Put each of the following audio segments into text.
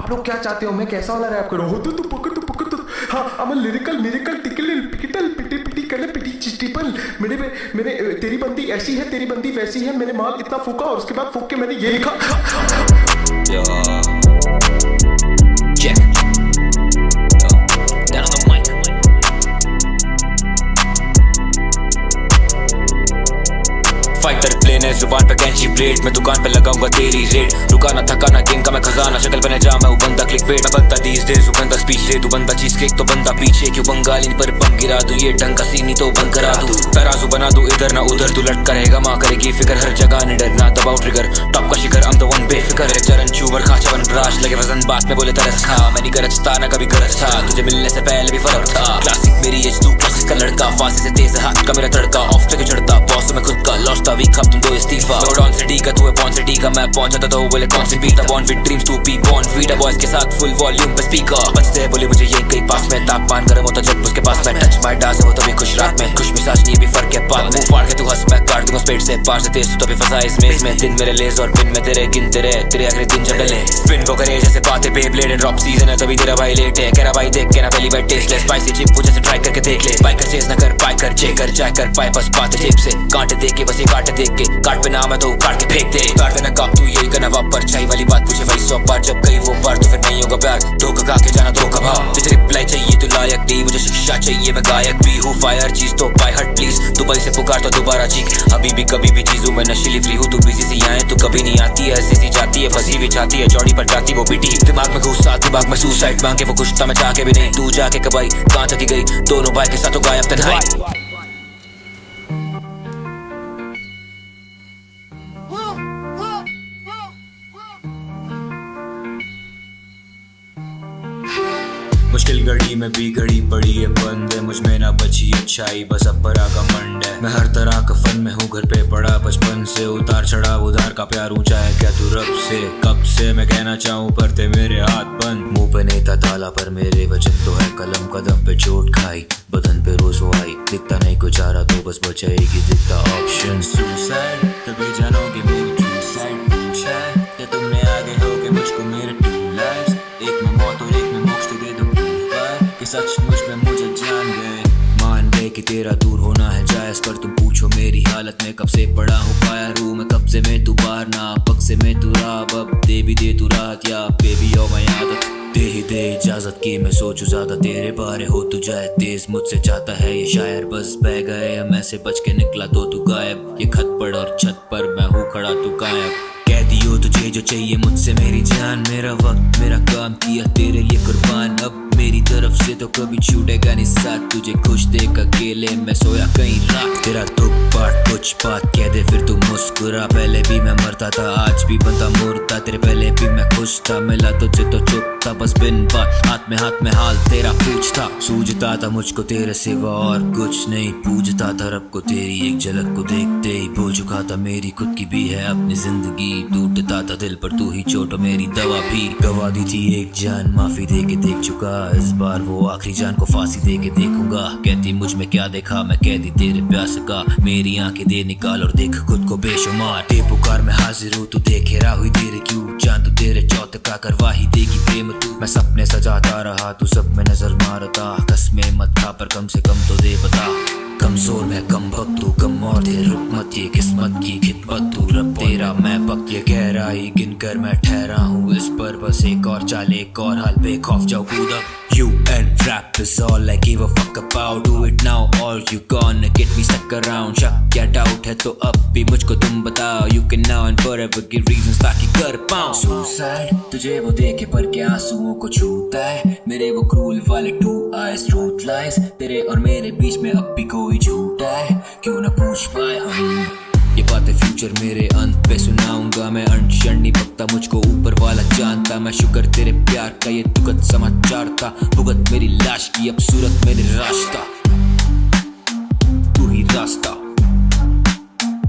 आप लोग क्या चाहते हो, मैं कैसा वाला रैप करूँ? हो तो पकड़ तो हाँ, I'm a lyrical टिकल पिकटल पिटी पिटी कल पिटी चिटिपल। मैंने तेरी बंदी ऐसी है, तेरी बंदी वैसी है, मैंने माल इतना फूका और उसके बाद फूक के मैंने ये लिखा। फाइटर प्लेन है जुबान पे कैंची ब्लेड, मैं दुकान पे लगाऊंगा तेरी रेट। रुकाना थकाना गेम का मैं खजाना, शक्ल बने जा मैं हूँ बंदा क्लिक पेट। मैं बनता दीज डेज हूँ बंदा स्पीच दे, तू बंदा चीज केक तो बंदा पीछे क्यों बंगाली पर बम गिरा दूं, ये ढंग का सीनी तो बंद करा दूं। तराजू बना दूं इधर ना उधर, तू लटका रहेगा माँ करेगी फिक्र हर जगह नहीं डरना, दबाओ ट्रिगर टॉप का शिखर I'm the one बेफिक्र। चरण चूबर खा चवन ब्राश लगे वजन बात में बोले तरस खा, मैं नहीं गरजता ना कभी गरज था, तुझे मिलने से पहले भी फर्क था। क्लासिक मेरी एज तू क्लासिक का लड़का, फांसी से तेज हाथ का मेरा तड़का, ऑफ ट्रैक चढ़ता बॉस में खुद का लॉस्टा वीक अब तुम दो इस्तीफा। डॉन सिटी का तू है पॉन सिटी का, मैं पहुंच जाता तो बोले कौन सी बीटा born with dreams to be born वीडा बॉयज के साथ फुल वॉल्यूम पे स्पीकर बजते हैं, बोले मुझे ये कहीं पास में तापमान गर्म होता जब उसके पास मैं टच माय डांस हो तभी खुश रात में खुश मिजाज नहीं भी फर्क है बात में। फाड़ के तू हंस मैं काट दूंगा स्पीड से पार से तेज तू तभी फंसा इस मेज में, दिन मेरे लेज और पिन में तेरे गिनते रहे तेरे आखिरी दिन जब डले। स्पिन वो करे जैसे बातें पे ब्लेड ड्रॉप सीजन है तभी तेरा भाई लेट है, कह रहा भाई देख के ना पहली बार टेस्ट ले स्पाइसी चिप वो जैसे ट्राई करके देख ले। बाइकर चेज ना कर बाइकर चेकर जाय कर पाए बस बातें जेब से कांटे देख के बस ये कांटे देख के काट पे नाम है तो काट के फेंक दे। उतार देना काम तू यही करना वापर चाई वाली बात पूछे वही 100 बार, जब गई वो बार तो फिर नहीं होगा प्यार, धोखा खा के जाना धोखा भाव। तुझे रिप्लाई चाहिए तू लायक नहीं, मुझे शिक्षा चाहिए मैं गायक भी हूँ। फायर चीज तो बाय हट प्लीज, दुबई से पुकार तो दोबारा चीख। अभी भी कभी भी चीजों में नशीली फ्री हूँ, तू बिजी सी आए तू कभी नहीं आती है, ऐसी सी जाती है फंसी भी चाहती है चौड़ी पर जाती वो बीटी। दिमाग में घुसा दिमाग में सुसाइड मांगे वो कुछ था मैं चाह के भी नहीं, तू जाके कबाई कहाँ चकी गई दोनों भाई के साथ तो गायब तन्हाई। मुश्किल घड़ी में भी घड़ी पड़ी है बंद है, मुझ में ना बची अच्छाई बस अपरा का मंड है। मैं हर तरह का फन में हूँ घर पे पड़ा बचपन से, उतार चढ़ा उधार का प्यार ऊंचा है क्या तू रब से। कब से मैं कहना चाहूँ पर थे मेरे हाथ बंद, मुंह पे नहीं था ताला पर मेरे वचन तो है कलम। कदम पे चोट खाई बदन पे रोज वो आई, दिखता नहीं कुछ आ रहा तो बस बचाएगी दिखता ऑप्शन। सुसाइड तभी जानोगे मेरी ट्रू साइड, पूछा है क्या तुमने आगे होगे मुझको मेरे टू लाइफ्स, एक में मौत और एक में मोक्ष तो दे दो कि सचमुच में मुझे जान गए। मान गए कि तेरा दूर होना है जायज, पर तुम पूछो मेरी हालत में कब से पड़ा हूँ पाया रू में कब्जे में तू बाहर ना पग से मैं तू राब, अब दे भी दे तू राहत या बेबी हो मैं आदत दे ही दे इजाजत की मैं सोचूं ज्यादा तेरे बारे हो तू जाए तेज मुझसे चाहता है ये शायर बस बह गए हम ऐसे बच के निकला तो तू गायब। ये खत पढ़ और छत पर मैं हूँ खड़ा तू गायब, कह दियो तुझे जो चाहिए मुझसे मेरी जान, मेरा वक्त मेरा काम किया तेरे लिए कुर्बान। अब मेरी तरफ से तो कभी छूटेगा नहीं साथ, तुझे खुश देख अकेले मैं सोया कहीं रात। तेरा दुख बात कुछ बात कह दे फिर तू मुस्कुरा, पहले भी मैं मरता था आज भी बनता मुर्दा, तेरे पहले भी मैं खुश था मिला तुझसे तो चुप था बस बिन बात हाथ में हाल तेरा पूछता। सूझता था मुझको तेरे सिवा और कुछ नहीं, पूछता था रब को तेरी एक झलक को देखते ही भूल चुका था मेरी खुद की भी है अपनी जिंदगी। टूटता था दिल पर तू ही चोट मेरी दवा भी, गवा दी थी एक जान माफी दे के देख चुका, इस बार वो आखिरी जान को फांसी दे के देखूंगा। कहती मुझ में क्या देखा मैं कहती तेरे प्यास का, मेरी आंखें दे निकाल और देख खुद को बेशुमार। ते पुकार में हाजिर हूँ तू देखे रहा हुई तेरे क्यों जान तू तेरे चौथ का करवाही देगी प्रेम तू। मैं सपने सजाता रहा तू सब में नजर मारता, कसमें मत खा पर कम से कम तो दे बता। कमजोर मैं कम भक्त तू कम और दे रुक मत ये किस्मत की खिदमत तू रब तेरा मैं पक ये गहराई गिनकर मैं ठहरा हूँ इस पर बस एक और चाल एक और हाल बेखौफ जाओ कूदा। You and rap is all I give a fuck about, do it now or you gonna get me stuck around। शक या डाउट है तो अब भी मुझको तुम बताओ, you can now and forever give reasons ताकि कर पाऊँ। Suicide तुझे वो देखे पर क्या आंसुओं को छूता है, मेरे वो क्रूल वाले two eyes truth lies, तेरे और मेरे बीच में अब भी कोई झूठा है क्यों ना पूछ पाए हम। ये बातें फ्यूचर मेरे अंत पे सुनाऊंगा मैं, अनशन नहीं पकता मुझको ऊपर वाला जानता, मैं शुक्र तेरे प्यार का ये दुखद समाचार था, भुगत मेरी लाश की अब सूरत मेरे रास्ता। तू ही रास्ता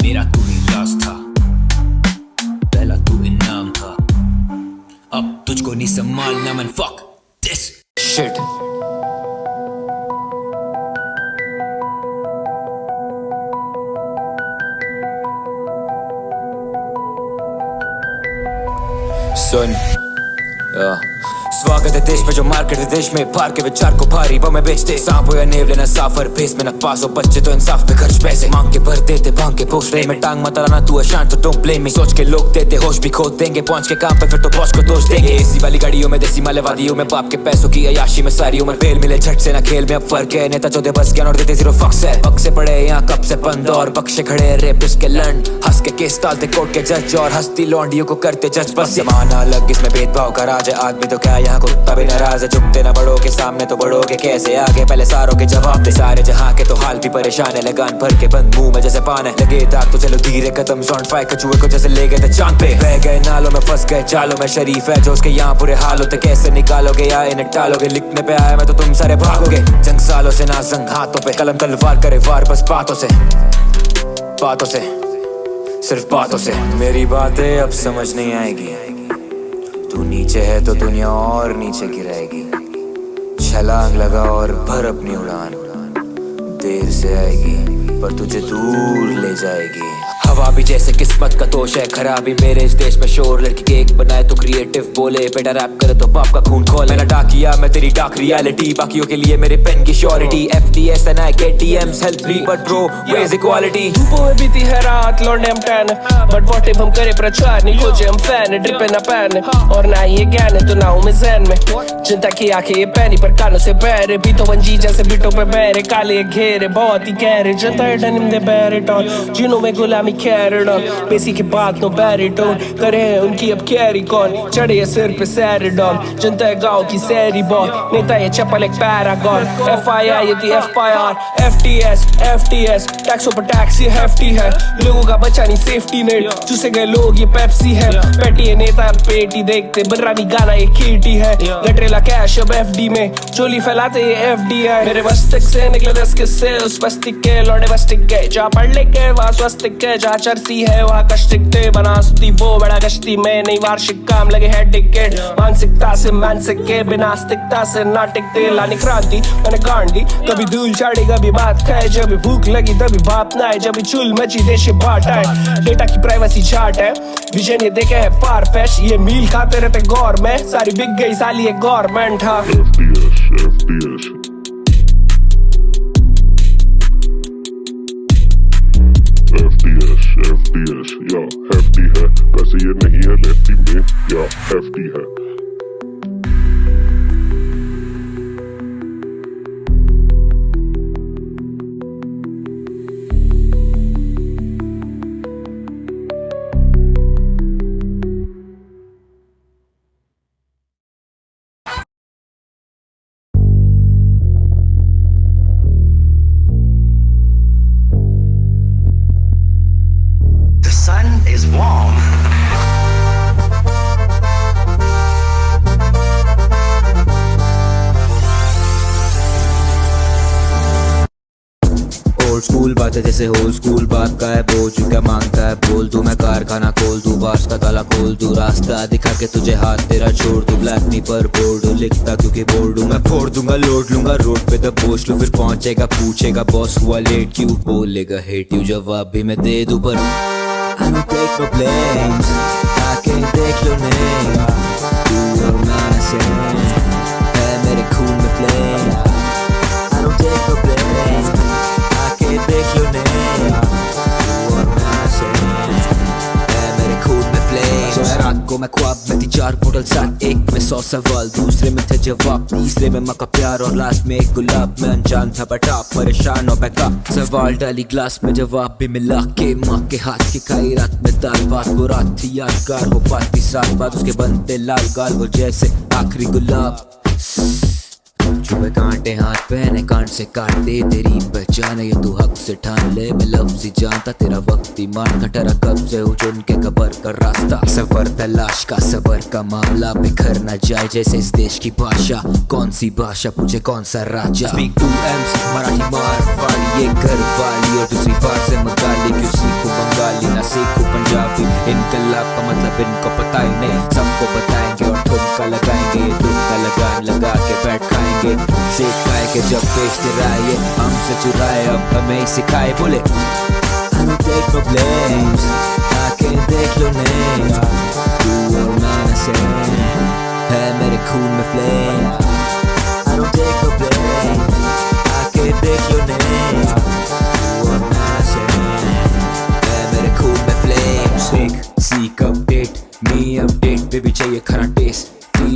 मेरा तू ही रास्ता, पहला तू इनाम था अब तुझको नहीं संभालना मैन फक दिस शिट। सुन स्वागत है देश में जो मार्केट है देश में पार के विचार को भारी वो मैं बेचते सांप हो या नेव लेना साफ और फेस में ना पास हो बच्चे तो इंसाफ पे खर्च पैसे मांग के भर देते भांग के पोस्ट रहे में टांग मत लाना तू अशांत तो डोंट ब्लेम मी सोच के लोग देते होश भी खो देंगे पहुंच के काम पे फिर तो बॉस को दोष देंगे एसी वाली गाड़ियों में देसी माले वादियों में बाप के पैसों की अयाशी में सारी उम्र फेल मिले झट से ना खेल में अब फर्क है नेता चौधे बस ज्ञान और देते जीरो फक्स है पक से पड़े यहाँ कब से बंद और बख्शे खड़े रेपिस्ट के लंड हंस के केस डालते कोर्ट के जज और हस्ती लौंडियों को करते जज बस जमाना अलग इसमें भेदभाव का राज है आदमी तो क्या यहाँ कुत्ता भी नाराज है झुकते ना बड़ों के सामने तो बड़ों के कैसे आगे पहले सारों के जवाब दे सारे जहाँ के तो हाल भी परेशान है लगान भर के बंद मुंह में जैसे पान है लगे दाग तो चलो धीरे कदम जॉन फाई कछुए को जैसे ले गए थे चांद पे बह गए नालों में फंस गए चालों में शरीफ है जो उसके यहाँ बुरे हाल होते कैसे निकालोगे या इन्हें टालोगे लिखने पे आया मैं तो तुम सारे भागोगे जंग सालों से ना जंग हाथों पे कलम तलवार करे वार बस बातों से सिर्फ बातों से मेरी बातें अब समझ नहीं आएगी तू नीचे है तो दुनिया और नीचे गिराएगी छलांग लगा और भर अपनी उड़ान देर से आएगी पर तुझे दूर ले जाएगी हवा भी जैसे किस्मत का दोष है खराबी मेरे इस देश में शोर लड़की केक बनाए तो क्रिएटिव बोले बेटा रैप करे तो बाप का खून खोल मैंने डाकिया मैं तेरी डाक रियलिटी बाकियों के लिए मेरे पेन की surety FTS and I get DMs help me but bro where's equality धूपों में बीती है रात लौंडे हम टैन बट व्हाट इफ हम करे प्रचार नहीं खोजे हम फैन ड्रिप ना पैन और ना ये ज्ञान है तो ना हूँ मैं ज़हन में जनता की आंखें ये पैनी पर कानों से बहरे बीतो वंजी जैसे बीटों पे बहरे काले घेरे बहुत ही गहरे जनता है डनिम दे बहरे टॉल जिनों में गुलामी कैरेडा बेसी की बात नो बैरिटोन करे हैं उनकी अब कैरी कौन चढ़े सिर पे सैरिडॉन जनता है गाँव की सैरी बॉल नेता ये चप्पल एक पैरागॉन FIR ये थी FIR FTS टैक्सों पर टैक्स ये hefty है लोगों का बचा नहीं सेफ्टी नेट चूसे गए लोग ये पेप्सी है पेटी है नेता पेटी देखते बर्रानी गाना ये कीटी है गटरेला कैश अब FD में चोली फैलाते ये FDI मेरे मस्तिष्क से निकले 10 किस्से उस बस्तिक के लौड़े बस्तिक गए जहाँ पढ़ ले के वहाँ स्वस्तिक के जहाँ चरसी है वहाँ कष्टिक थे बनास्ती वो बड़ा कश्ती में नहीं वार्षिक काम लगे है टिकट मानसिकता से मानसिक के बिनास्तिकता से नाटिक थे लानी क्रांति मैंने गांडी कभी धूल चाड़ी कभी बात खाए जब भूख लगी तभी बाप ना आए जब चुल मची देश बाट है डेटा की प्राइवेसी चार्ट है विजन ये देखे है फार फैश ये मील खाते रहते गौर में सारी बिक गई साली ये गवर्नमेंट हाँ FTS या hefty है वैसे ये नहीं है लेफ्टी में या hefty है स्कूल बात है जैसे होल स्कूल बात का है बोझ क्या मांगता है बोल दूं मैं कारखाना खोल दूं बार्स का ताला खोल दूं रास्ता दिखा के तुझे हाथ तेरा छोड़ दूं ब्लैक नी पर बोर्ड लिखता क्योंकि बोर्ड हूं मैं फोड़ दूंगा लोड लूंगा रोड पे तो पोस्ट लूं फिर पहुंचेगा पूछेगा बॉस हुआ लेट क्यों बोलेगा हेट यू जवाब भी मैं दे दूं पर I don't take no blames आके देख लो नहीं तू और मैं सेम है मेरे खून में flame I don't take no blames देख लो नहीं तू और मैं सेम है मेरे खून में flame सोया रात को मैं ख्वाब में थी 4 बोतल साथ एक में 100 सवाल दूसरे में थे जवाब तीसरे में माँ का प्यार और लास्ट में एक गुलाब में अनजान था बटा परेशान और बैकअप सवाल डाली ग्लास में जवाब भी मिला के माँ के हाथ की खाई रात में दाल भात वो रात थी यादगार हो पाती साल बाद उसके बनते लाल गाल वो जैसे आखिरी गुलाब चुभे कांटे हाथ पहने कांट से काट दे तेरी पहचान ये तू हक से ठान ले मैं लफ्ज़ ही जानता तेरा वक्त ही मान खटरा कब से हो चुन के कबर का रास्ता सफर तलाश का सबर का मामला बिखर न जाए जैसे इस देश की भाषा कौन सी भाषा पूछे कौन सा राजा Speak 2 M's मराठी मारवाड़ी ये घर वाली और दूसरी बार से मगाली क्यों सीखूं बंगाली ना सीखूं पंजाबी इनकलाब का मतलब इनको पता ही नहीं सबको बताएंगे और ठुमका लगाएंगे ठुमका लगा के बैठ खाएंगे सिखाए के जब पेश चुराए हमसे चुराए अब हमें सिखाए बोले I don't take no blames आके देख लो नहीं तू और मैं सेम है खून में flame. I don't take no blame. आके देख लो name. तू और मैं same. मैं मेरे खून में flames. Seek, seek update. Me update. Baby चाहिए खरा taste.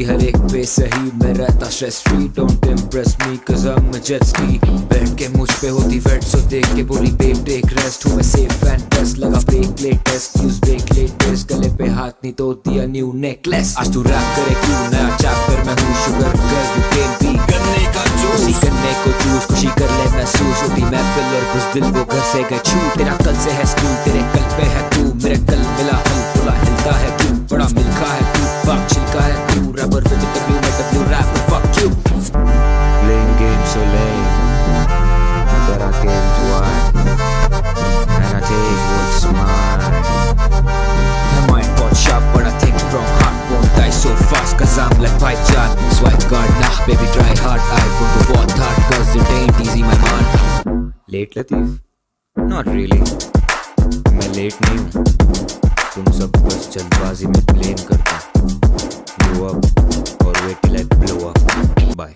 हर एक पे सही मैं रहता stress free. Don't impress me cause I'm a jet ski. बैठ के मुझ पे होती वेट सो देख के बोली बेब टेक रेस्ट. हूँ मैं सेफ एंड टेस्ट लगा break latest use break latest. गले पे हाथ नहीं तो दिया न्यू नेकलेस. आज तू रैप करे क्यों नया चैप्टर मैं हूँ sugar girl you can be. गन्ने का जूस उसी गन्ने को जूस खुशी कर ले महसूस होती महफिल और कुछ दिल वो घर से गए छू. तेरा कल से है स्कूल तेरे कल पे है तू. मेरे कल मिला हल बोला हिलता है क्यों. बड़ा मिल्खा है तू बाग छिलका है तू. Rubber with the W, my W rapper, fuck you. Playing games so lame, but I came to wine, and I take what's mine. My mind got sharp, but I think from heart won't die so fast, cause I'm like Pai Chan. Swipe guard, nah, baby try hard, I won't go what hard, cause it ain't easy my man. Late Latif? Not really. मैं late नहीं हूँ. तुम सब बस जल्दबाजी में blame करते. Blow up or wait till I blow up. Bye.